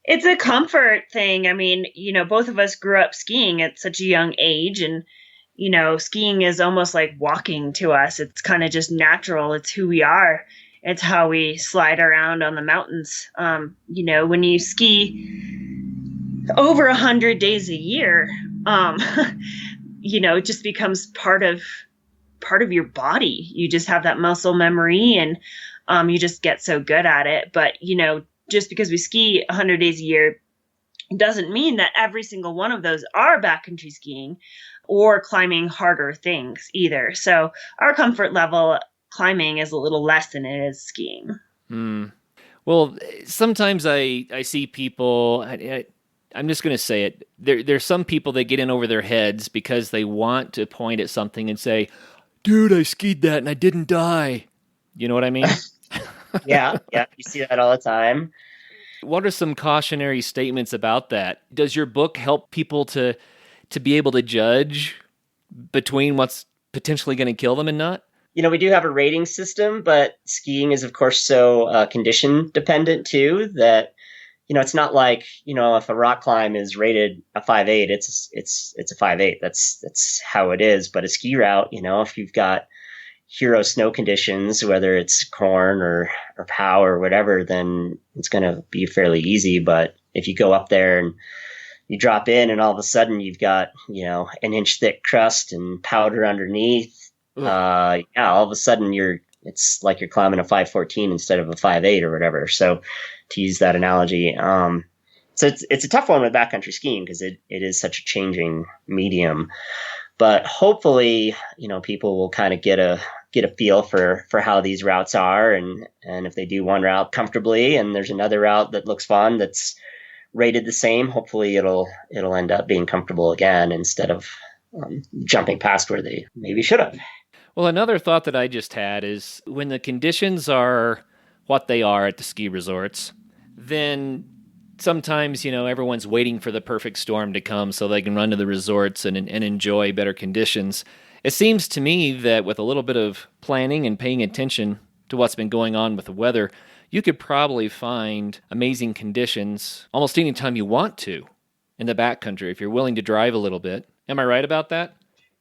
It's a comfort thing. I mean, both of us grew up skiing at such a young age, and skiing is almost like walking to us. It's kind of just natural. It's who we are. It's how we slide around on the mountains. When you ski over 100 days a year, it just becomes part of your body. You just have that muscle memory, and you just get so good at it. But, just because we ski 100 days a year doesn't mean that every single one of those are backcountry skiing or climbing harder things either. So our comfort level climbing is a little less than it is skiing. Well, sometimes I see people, I'm just going to say it, there's some people that get in over their heads because they want to point at something and say, dude, I skied that and I didn't die. You know what I mean? Yeah, you see that all the time. What are some cautionary statements about that? Does your book help people to be able to judge between what's potentially going to kill them and not? We do have a rating system, but skiing is, of course, so condition dependent too that, it's not like, if a rock climb is rated a 5.8, it's a 5.8. That's how it is. But a ski route, if you've got hero snow conditions, whether it's corn or pow or whatever, then it's going to be fairly easy. But if you go up there and you drop in and all of a sudden you've got, an inch thick crust and powder underneath, all of a sudden it's like you're climbing a 5.14 instead of a 5.8 or whatever. So to use that analogy, so it's a tough one with backcountry skiing because it is such a changing medium. But hopefully, people will kind of get a feel for how these routes are, and if they do one route comfortably and there's another route that looks fun that's rated the same, hopefully it'll end up being comfortable again instead of jumping past where they maybe should have. Well, another thought that I just had is when the conditions are what they are at the ski resorts, then sometimes, everyone's waiting for the perfect storm to come so they can run to the resorts and enjoy better conditions. It seems to me that with a little bit of planning and paying attention to what's been going on with the weather, you could probably find amazing conditions almost any time you want to in the backcountry if you're willing to drive a little bit. Am I right about that?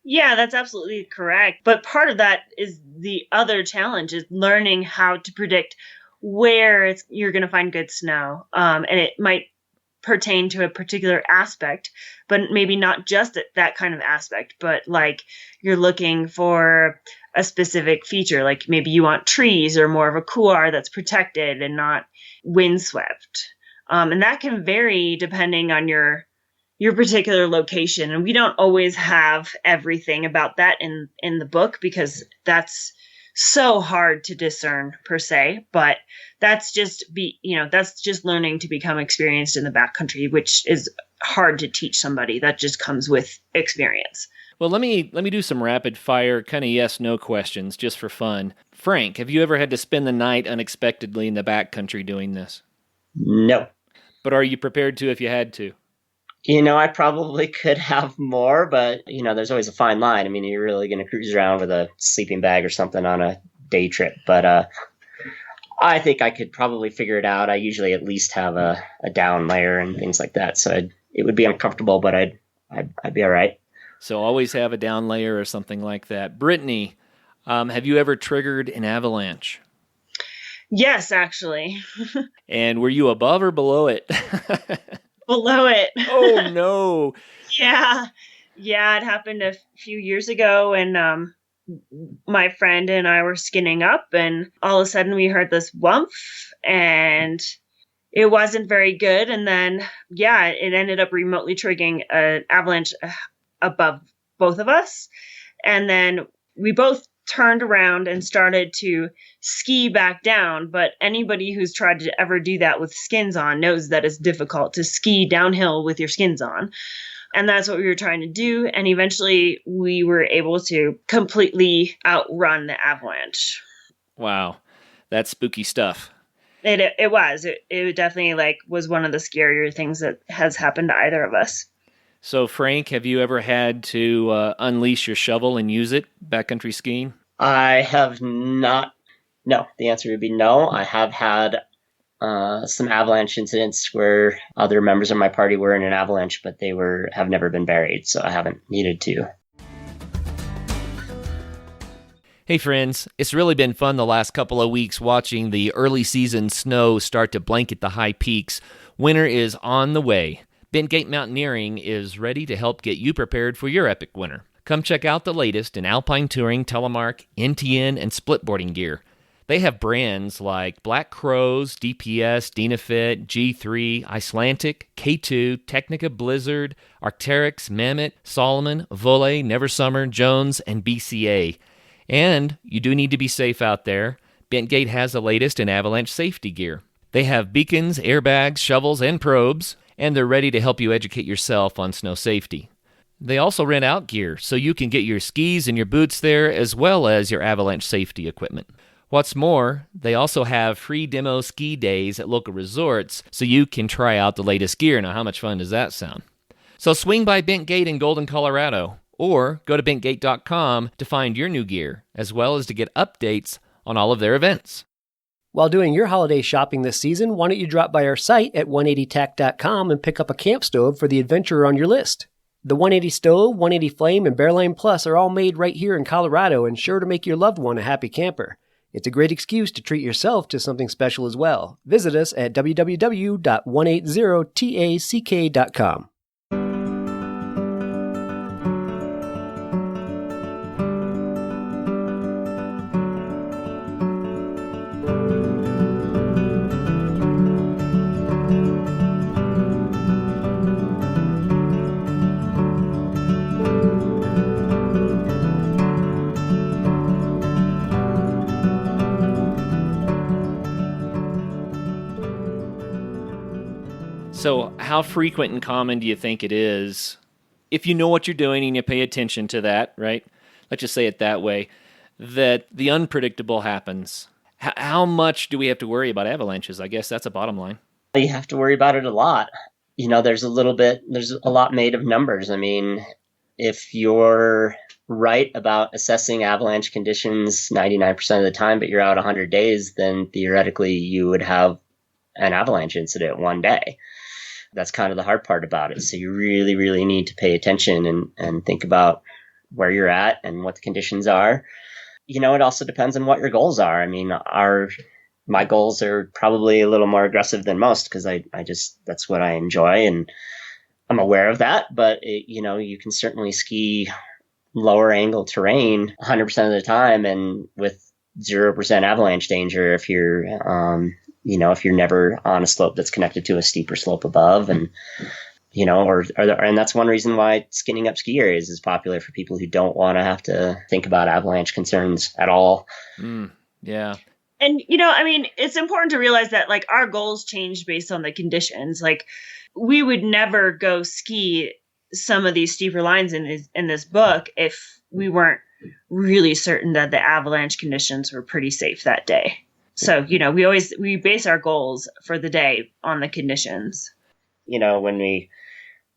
Yeah, that's absolutely correct. But part of that is the other challenge is learning how to predict where you're going to find good snow. And it might pertain to a particular aspect, but maybe not just that kind of aspect, but like you're looking for a specific feature, like maybe you want trees or more of a couloir that's protected and not windswept. And that can vary depending on your particular location. And we don't always have everything about that in the book because that's so hard to discern per se, but that's just learning to become experienced in the backcountry, which is hard to teach somebody. That just comes with experience. Well, let me do some rapid fire kind of yes no questions just for fun. Frank, have you ever had to spend the night unexpectedly in the backcountry doing this? No. But are you prepared to if you had to? I probably could have more, but, there's always a fine line. I mean, you're really going to cruise around with a sleeping bag or something on a day trip. But I think I could probably figure it out. I usually at least have a down layer and things like that. So it would be uncomfortable, but I'd be all right. So always have a down layer or something like that. Brittany, have you ever triggered an avalanche? Yes, actually. And were you above or below it? Below it. Oh, no. Yeah, it happened a few years ago, and my friend and I were skinning up, and all of a sudden we heard this whump, and it wasn't very good. And then, it ended up remotely triggering an avalanche above both of us. And then we both turned around and started to ski back down. But anybody who's tried to ever do that with skins on knows that it's difficult to ski downhill with your skins on. And that's what we were trying to do. And eventually we were able to completely outrun the avalanche. Wow. That's spooky stuff. It was. It definitely was one of the scarier things that has happened to either of us. So, Frank, have you ever had to unleash your shovel and use it backcountry skiing? I have not. No, the answer would be no. I have had some avalanche incidents where other members of my party were in an avalanche, but they have never been buried, so I haven't needed to. Hey friends, it's really been fun the last couple of weeks watching the early season snow start to blanket the high peaks. Winter is on the way. Bentgate Mountaineering is ready to help get you prepared for your epic winter. Come check out the latest in Alpine touring, telemark, NTN, and splitboarding gear. They have brands like Black Crows, DPS, Dynafit, G3, Icelantic, K2, Technica Blizzard, Arc'teryx, Mammoth, Solomon, Volley, Neversummer, Jones, and BCA. And you do need to be safe out there. Bentgate has the latest in avalanche safety gear. They have beacons, airbags, shovels, and probes, and they're ready to help you educate yourself on snow safety. They also rent out gear, so you can get your skis and your boots there, as well as your avalanche safety equipment. What's more, they also have free demo ski days at local resorts, so you can try out the latest gear. Now, how much fun does that sound? So swing by Bentgate in Golden, Colorado, or go to bentgate.com to find your new gear, as well as to get updates on all of their events. While doing your holiday shopping this season, why don't you drop by our site at 180tac.com and pick up a camp stove for the adventurer on your list. The 180 Stove, 180 Flame, and Bearline Plus are all made right here in Colorado and sure to make your loved one a happy camper. It's a great excuse to treat yourself to something special as well. Visit us at www.180tack.com. So how frequent and common do you think it is, if you know what you're doing and you pay attention to that, right? Let's just say it that way, that the unpredictable happens? How much do we have to worry about avalanches? I guess that's a bottom line. You have to worry about it a lot. There's a lot made of numbers. I mean, if you're right about assessing avalanche conditions 99% of the time, but you're out 100 days, then theoretically you would have an avalanche incident one day. That's kind of the hard part about it. So you really, really need to pay attention and think about where you're at and what the conditions are. It also depends on what your goals are. I mean, our my goals are probably a little more aggressive than most because that's what I enjoy, and I'm aware of that. But you can certainly ski lower angle terrain 100% of the time, and with 0% avalanche danger if you're if you're never on a slope that's connected to a steeper slope above, and and that's one reason why skinning up ski areas is popular for people who don't want to have to think about avalanche concerns at all. Yeah. And, it's important to realize that like our goals change based on the conditions. Like we would never go ski some of these steeper lines in this book if we weren't really certain that the avalanche conditions were pretty safe that day. So, we base our goals for the day on the conditions. When we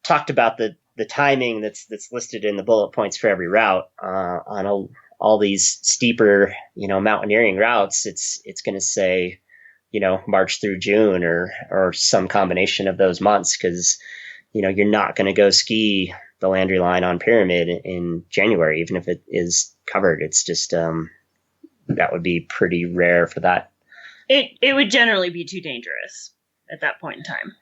talked about the timing that's listed in the bullet points for every route on all these steeper, mountaineering routes, it's going to say, March through June or some combination of those months, because, you're not going to go ski the Landry line on Pyramid in January, even if it is covered. It's just that would be pretty rare for that. It would generally be too dangerous at that point in time.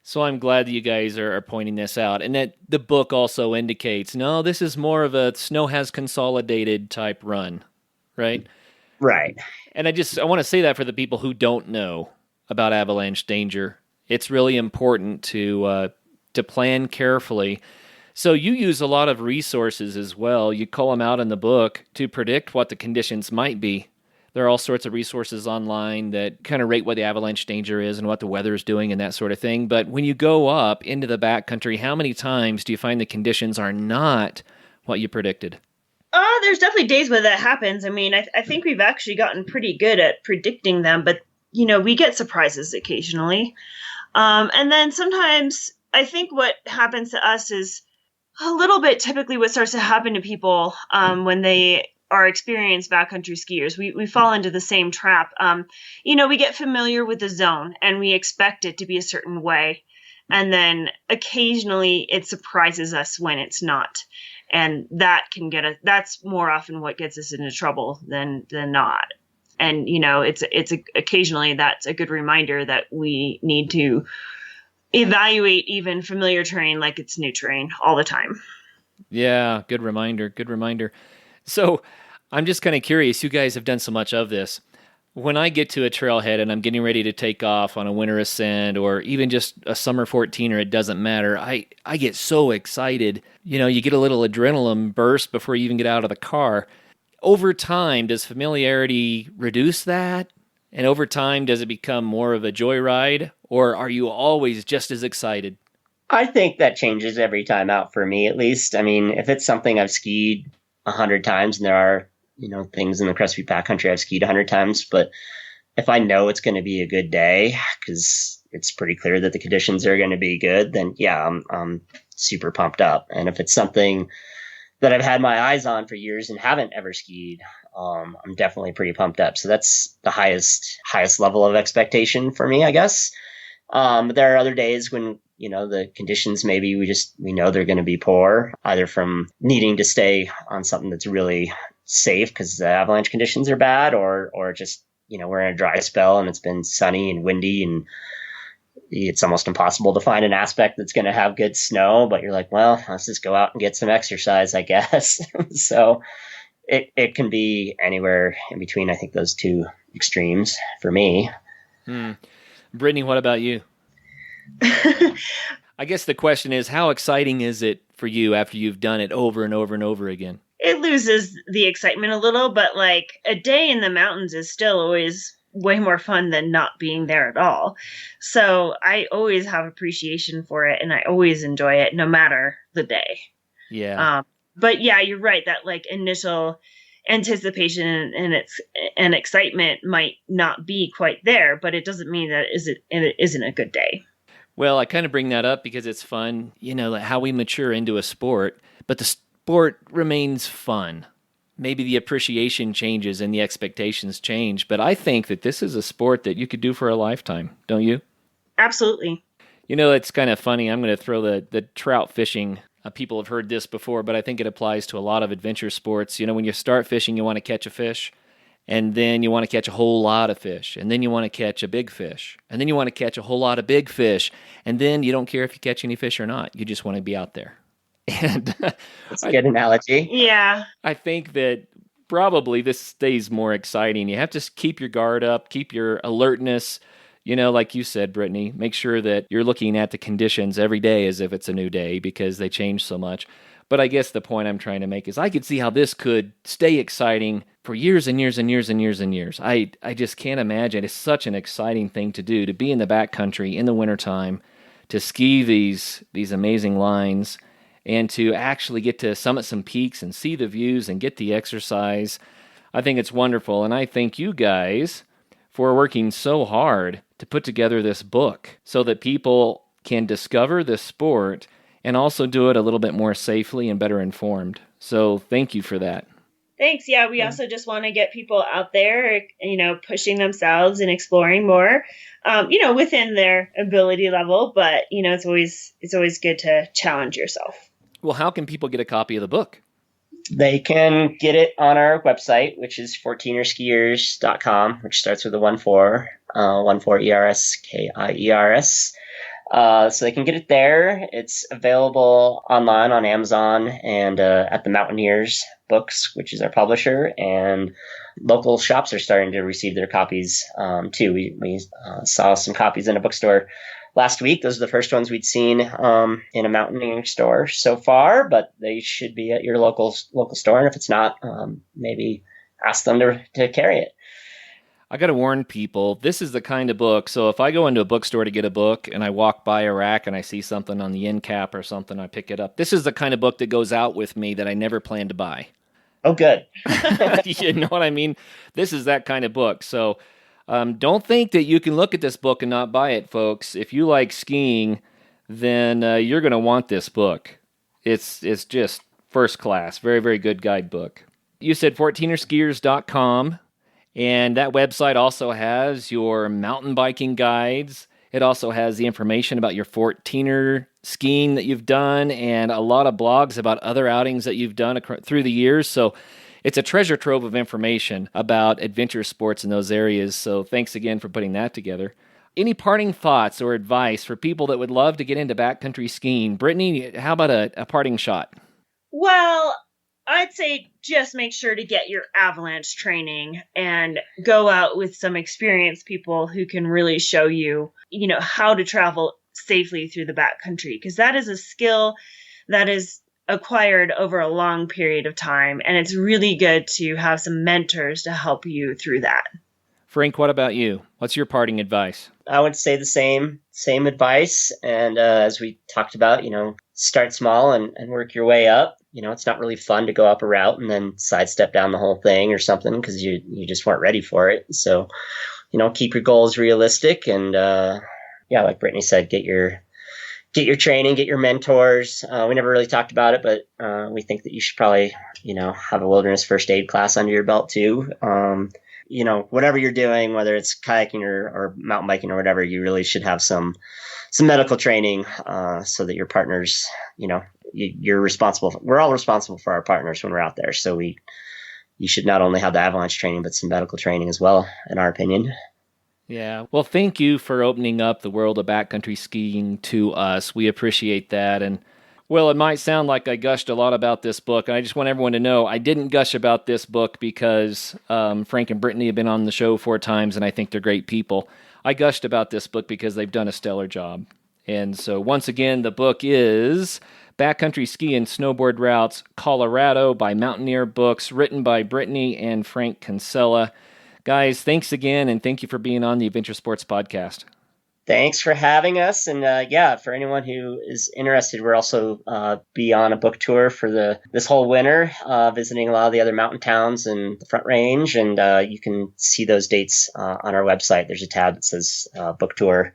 So I'm glad that you guys are pointing this out, and that the book also indicates, no, this is more of a snow has consolidated type run, right? Right. And I want to say that for the people who don't know about avalanche danger. It's really important to plan carefully. So you use a lot of resources as well. You call them out in the book to predict what the conditions might be. There are all sorts of resources online that kind of rate what the avalanche danger is and what the weather is doing and that sort of thing. But when you go up into the backcountry, how many times do you find the conditions are not what you predicted? There's definitely days where that happens. I mean, I think we've actually gotten pretty good at predicting them, but, we get surprises occasionally. And then sometimes I think what happens to us is a little bit typically what starts to happen to people when they are experienced backcountry skiers. We fall into the same trap. We get familiar with the zone and we expect it to be a certain way. And then occasionally it surprises us when it's not. And that's more often what gets us into trouble than not. And, occasionally that's a good reminder that we need to evaluate even familiar terrain like it's new terrain all the time. Yeah, good reminder. So I'm just kind of curious, you guys have done so much of this. When I get to a trailhead and I'm getting ready to take off on a winter ascent or even just a summer 14er, it doesn't matter. I get so excited. You get a little adrenaline burst before you even get out of the car. Over time, does familiarity reduce that? And over time, does it become more of a joyride? Or are you always just as excited? I think that changes every time out for me, at least. I mean, if it's something I've skied 100 times and there are, things in the Crestview backcountry I've skied 100 times, but if I know it's going to be a good day because it's pretty clear that the conditions are going to be good, then yeah, I'm super pumped up. And if it's something that I've had my eyes on for years and haven't ever skied, I'm definitely pretty pumped up. So that's the highest level of expectation for me, I guess. There are other days when, the conditions, maybe we know they're going to be poor, either from needing to stay on something that's really safe because the avalanche conditions are bad, or just, we're in a dry spell and it's been sunny and windy and it's almost impossible to find an aspect that's going to have good snow, but you're like, well, let's just go out and get some exercise, I guess. So it can be anywhere in between, I think, those two extremes for me. Brittany, what about you? I guess the question is, how exciting is it for you after you've done it over and over and over again? It loses the excitement a little, but like a day in the mountains is still always way more fun than not being there at all. So I always have appreciation for it and I always enjoy it no matter the day. Yeah. But yeah, you're right that like initial anticipation and excitement might not be quite there, but it doesn't mean that it isn't a good day. Well, I kind of bring that up because it's fun, like how we mature into a sport, but the sport remains fun. Maybe the appreciation changes and the expectations change, but I think that this is a sport that you could do for a lifetime, don't you? Absolutely. It's kind of funny. I'm going to throw the trout fishing. People have heard this before, but I think it applies to a lot of adventure sports. When you start fishing, you want to catch a fish. And then you want to catch a whole lot of fish. And then you want to catch a big fish. And then you want to catch a whole lot of big fish. And then you don't care if you catch any fish or not. You just want to be out there. And That's a good analogy. Yeah. I think that probably this stays more exciting. You have to keep your guard up, keep your alertness. Like you said, Brittany, make sure that you're looking at the conditions every day as if it's a new day because they change so much. But I guess the point I'm trying to make is I could see how this could stay exciting for years and years and years and years and years. I just can't imagine. It's such an exciting thing to do, to be in the backcountry in the wintertime, to ski these amazing lines, and to actually get to summit some peaks and see the views and get the exercise. I think it's wonderful, and I thank you guys for working so hard to put together this book so that people can discover this sport and also do it a little bit more safely and better informed. So thank you for that. Thanks. Yeah, we also just want to get people out there, pushing themselves and exploring more, within their ability level. But, it's always good to challenge yourself. Well, how can people get a copy of the book? They can get it on our website, which is 14erskiers.com, which starts with a 14 ERS, so they can get it there. It's available online on Amazon and at the Mountaineers Books, which is our publisher, and local shops are starting to receive their copies too. We saw some copies in a bookstore last week. Those are the first ones we'd seen in a mountaineering store so far, but they should be at your local store. And if it's not, maybe ask them to carry it. I got to warn people, this is the kind of book, so if I go into a bookstore to get a book and I walk by a rack and I see something on the end cap or something, I pick it up. This is the kind of book that goes out with me that I never plan to buy. Oh, good. You know what I mean? This is that kind of book. So don't think that you can look at this book and not buy it, folks. If you like skiing, then you're going to want this book. It's just first class. Very, very good guidebook. You said 14erskiers.com. And that website also has your mountain biking guides. It also has the information about your 14er skiing that you've done and a lot of blogs about other outings that you've done through the years. So it's a treasure trove of information about adventure sports in those areas. So thanks again for putting that together. Any parting thoughts or advice for people that would love to get into backcountry skiing? Brittany, how about a parting shot? Well, I'd say just make sure to get your avalanche training and go out with some experienced people who can really show you, how to travel safely through the backcountry, because that is a skill that is acquired over a long period of time. And it's really good to have some mentors to help you through that. Frank, what about you? What's your parting advice? I would say the same advice. And as we talked about, start small and work your way up. It's not really fun to go up a route and then sidestep down the whole thing or something because you just weren't ready for it. So, keep your goals realistic and, like Brittany said, get your training, get your mentors. We never really talked about it, but we think that you should probably, have a wilderness first aid class under your belt too. Whatever you're doing, whether it's kayaking or mountain biking or whatever, you really should have some medical training so that your partners, you're responsible. We're all responsible for our partners when we're out there. So you should not only have the avalanche training, but some medical training as well, in our opinion. Yeah. Well, thank you for opening up the world of backcountry skiing to us. We appreciate that. And well, it might sound like I gushed a lot about this book. And I just want everyone to know I didn't gush about this book because Frank and Brittany have been on the show 4 times and I think they're great people. I gushed about this book because they've done a stellar job. And so once again, the book is Backcountry Ski and Snowboard Routes, Colorado by Mountaineer Books, written by Brittany and Frank Konsella. Guys, thanks again, and thank you for being on the Adventure Sports Podcast. Thanks for having us. And for anyone who is interested, we're also be on a book tour for this whole winter, visiting a lot of the other mountain towns and the Front Range. And you can see those dates on our website. There's a tab that says book tour.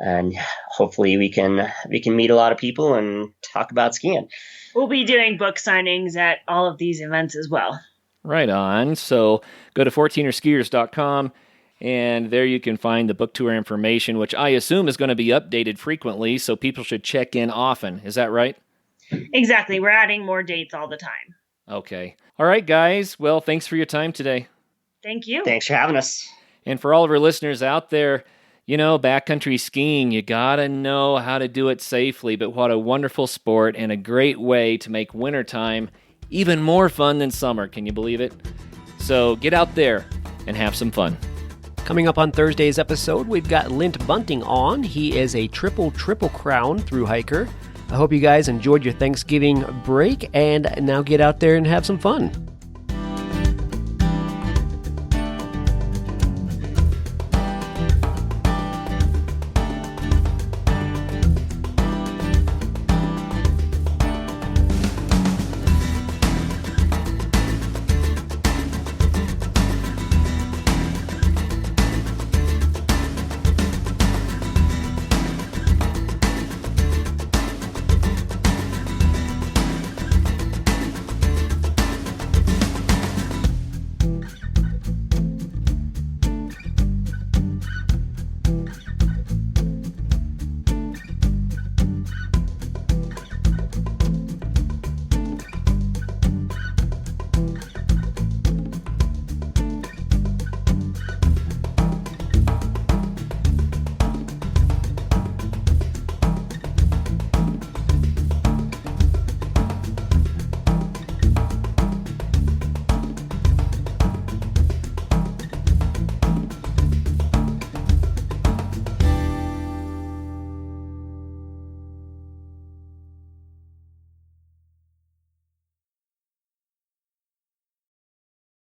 And hopefully we can meet a lot of people and talk about skiing. We'll be doing book signings at all of these events as well. Right on. So go to 14erskiers.com, and there you can find the book tour information, which I assume is going to be updated frequently, so people should check in often. Is that right? Exactly. We're adding more dates all the time. Okay. All right, guys. Well, thanks for your time today. Thank you. Thanks for having us. And for all of our listeners out there, backcountry skiing, you gotta know how to do it safely, but what a wonderful sport and a great way to make wintertime even more fun than summer. Can you believe it? So get out there and have some fun. Coming up on Thursday's episode, we've got Lint Bunting on. He is a triple crown through hiker. I hope you guys enjoyed your Thanksgiving break, and now get out there and have some fun.